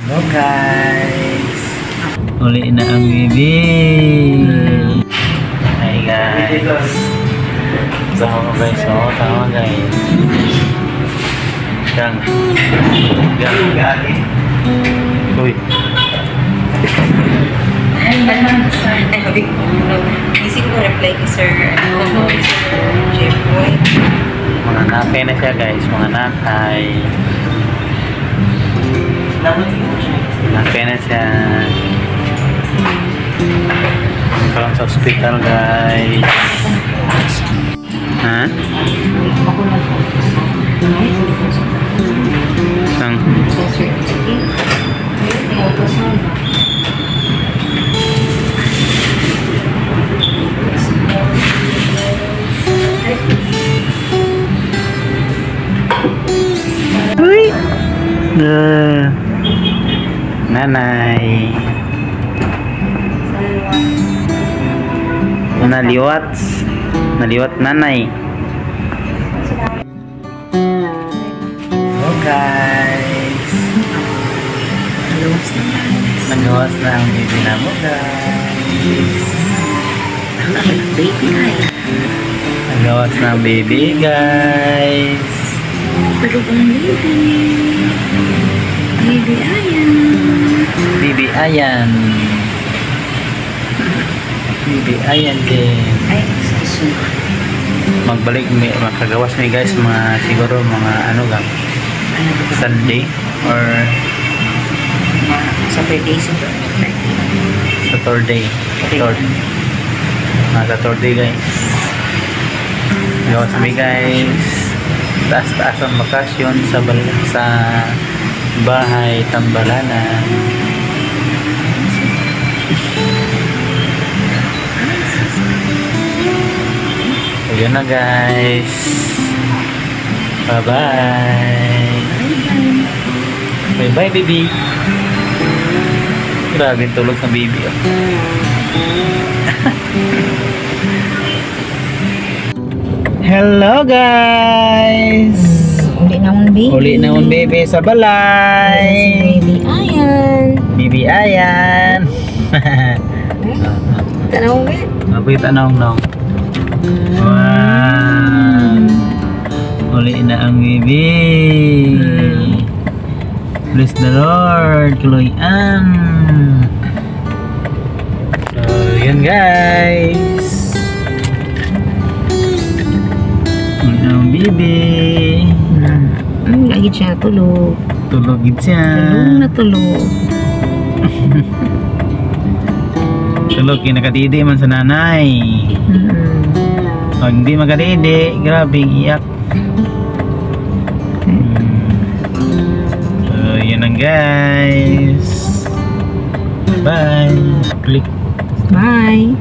Hello guys! Uli na ang bibi! Hi guys! Tama guys, tama guys! Gang! Uy! Isip ko reply ko Sir Jeffoy. Mga nakay na siya guys, mga nakay. Nakay na siya. Parang sa hospital guys. Ha? Sang? Uy! Nanay. Naliwat nanay. Hello guys. Nagawas na ang baby na mo guys. Nagawas na ang baby guys. Baby Ayan. Baby Ayan. Baby Ayan din. Ay, excuse me. Magbalik may makagawas may guys siguro mga ano gang Sunday or Saturday. Saturday guys. Gawas may guys. Taas ang bakasyon sa bahay Tambalanan. Ayun na guys. Bye bye baby. Grabe tulog sa baby. Hello guys. Uli na un baby sa balay. Baby Ayan. Baby Ayan. Tanaw ba? Mabay tanong. Wow. Uli na ang baby. Bless the Lord. Kuloyan. So, yan guys. Uli na ang baby. Lagi siya tulog. Tulogin siya. Tulog. Tulog, kinakadidi man sa nanay. Pag hindi makadidi, grabe iyak. So, yun lang guys. Bye. Click. Bye.